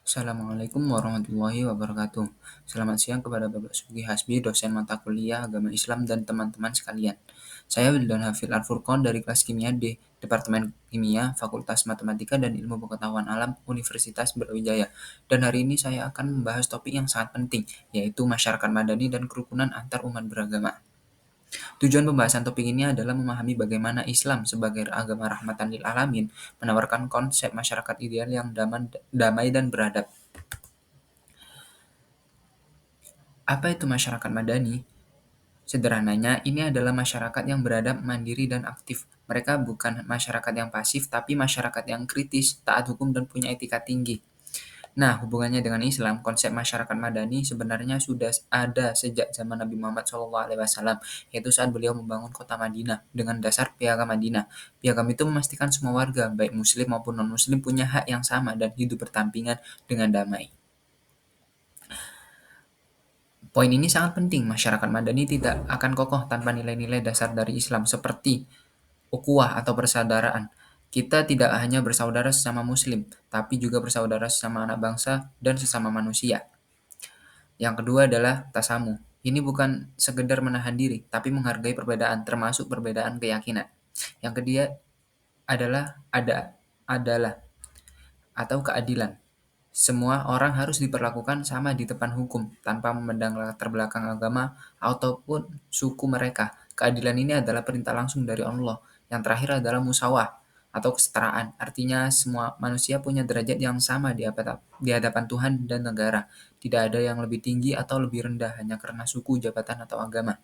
Assalamualaikum warahmatullahi wabarakatuh. Selamat siang kepada Bapak Sugi Hasbi, dosen mata kuliah Agama Islam dan teman-teman sekalian. Saya Wildan Hafil Al-Furqon dari kelas Kimia D, Departemen Kimia, Fakultas Matematika dan Ilmu Pengetahuan Alam, Universitas Brawijaya. Dan hari ini saya akan membahas topik yang sangat penting, yaitu masyarakat madani dan kerukunan antar umat beragama. Tujuan pembahasan topik ini adalah memahami bagaimana Islam sebagai agama rahmatan lil alamin menawarkan konsep masyarakat ideal yang damai dan beradab. Apa itu masyarakat madani? Sederhananya, ini adalah masyarakat yang beradab, mandiri, dan aktif. Mereka bukan masyarakat yang pasif, tapi masyarakat yang kritis, taat hukum, dan punya etika tinggi. Nah, hubungannya dengan Islam, konsep masyarakat madani sebenarnya sudah ada sejak zaman Nabi Muhammad SAW, yaitu saat beliau membangun kota Madinah dengan dasar piagam Madinah. Piagam itu memastikan semua warga, baik muslim maupun non-muslim, punya hak yang sama dan hidup berdampingan dengan damai. Poin ini sangat penting, masyarakat madani tidak akan kokoh tanpa nilai-nilai dasar dari Islam seperti ukhuwah atau persaudaraan. Kita tidak hanya bersaudara sesama muslim, tapi juga bersaudara sesama anak bangsa dan sesama manusia. Yang kedua adalah tasamu. Ini bukan sekedar menahan diri, tapi menghargai perbedaan, termasuk perbedaan keyakinan. Yang ketiga adalah atau keadilan. Semua orang harus diperlakukan sama di depan hukum, tanpa memandang latar belakang agama ataupun suku mereka. Keadilan ini adalah perintah langsung dari Allah. Yang terakhir adalah musawah atau kesetaraan. Artinya semua manusia punya derajat yang sama di hadapan Tuhan dan negara. Tidak ada yang lebih tinggi atau lebih rendah hanya karena suku, jabatan, atau agama.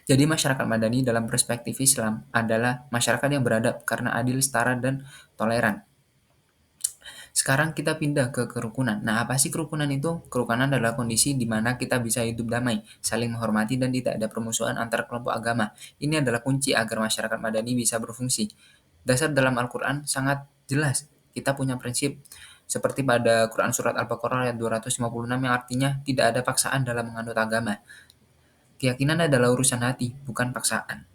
Jadi masyarakat madani dalam perspektif Islam adalah masyarakat yang beradab karena adil, setara, dan toleran. Sekarang kita pindah ke kerukunan. Nah, apa sih kerukunan itu? Kerukunan adalah kondisi di mana kita bisa hidup damai, saling menghormati, dan tidak ada permusuhan antar kelompok agama. Ini adalah kunci agar masyarakat madani bisa berfungsi. Dasar dalam Al-Quran sangat jelas. Kita punya prinsip seperti pada Quran Surat Al-Baqarah ayat 256 yang artinya tidak ada paksaan dalam menganut agama. Keyakinan adalah urusan hati, bukan paksaan.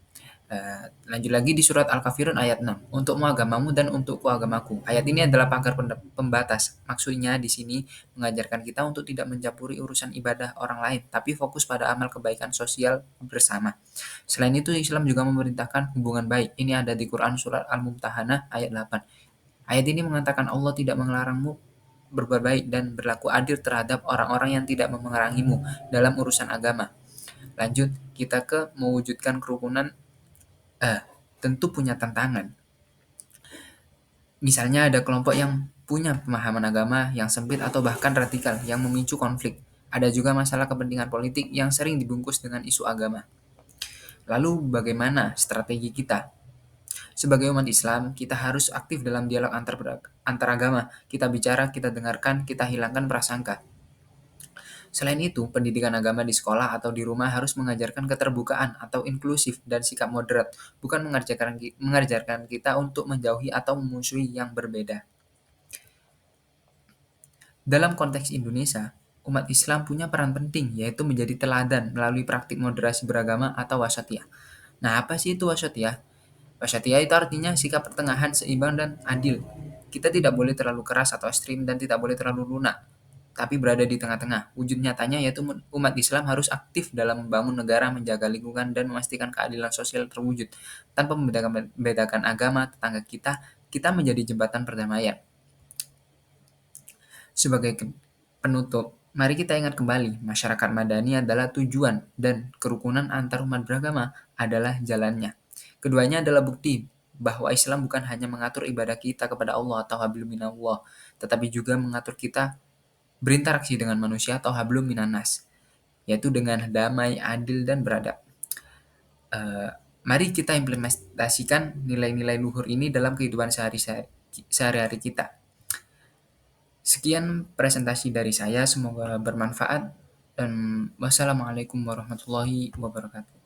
Lanjut lagi di surat Al-Kafirun ayat 6. Untukmu agamamu dan untukku agamaku. Ayat ini adalah pagar pembatas. Maksudnya di sini mengajarkan kita untuk tidak mencampuri urusan ibadah orang lain, tapi fokus pada amal kebaikan sosial bersama. Selain itu, Islam juga memerintahkan hubungan baik. Ini ada di Quran surat Al-Mumtahanah ayat 8. Ayat ini mengatakan Allah tidak melarangmu berbuat baik dan berlaku adil terhadap orang-orang yang tidak memerangimu dalam urusan agama. Lanjut, kita ke mewujudkan kerukunan tentu punya tantangan. Misalnya ada kelompok yang punya pemahaman agama yang sempit atau bahkan radikal yang memicu konflik. Ada juga masalah kepentingan politik yang sering dibungkus dengan isu agama. Lalu bagaimana strategi kita? Sebagai umat Islam, kita harus aktif dalam dialog antar agama. Kita bicara, kita dengarkan, kita hilangkan prasangka. Selain itu, pendidikan agama di sekolah atau di rumah harus mengajarkan keterbukaan atau inklusif dan sikap moderat, bukan mengajarkan kita untuk menjauhi atau memusuhi yang berbeda. Dalam konteks Indonesia, umat Islam punya peran penting, yaitu menjadi teladan melalui praktik moderasi beragama atau wasatiyah. Nah, apa sih itu wasatiyah? Wasatiyah itu artinya sikap pertengahan, seimbang, dan adil. Kita tidak boleh terlalu keras atau ekstrim dan tidak boleh terlalu lunak, tapi berada di tengah-tengah. Wujud nyatanya yaitu umat Islam harus aktif dalam membangun negara, menjaga lingkungan, dan memastikan keadilan sosial terwujud. Tanpa membedakan agama tetangga kita, kita menjadi jembatan perdamaian. Sebagai penutup, mari kita ingat kembali, masyarakat madani adalah tujuan dan kerukunan antar umat beragama adalah jalannya. Keduanya adalah bukti bahwa Islam bukan hanya mengatur ibadah kita kepada Allah atau hablum minallah, tetapi juga mengatur kita berinteraksi dengan manusia atau hablum minanas, yaitu dengan damai, adil, dan beradab. Eh, Mari kita implementasikan nilai-nilai luhur ini dalam kehidupan sehari-hari kita. Sekian presentasi dari saya, semoga bermanfaat, dan wassalamualaikum warahmatullahi wabarakatuh.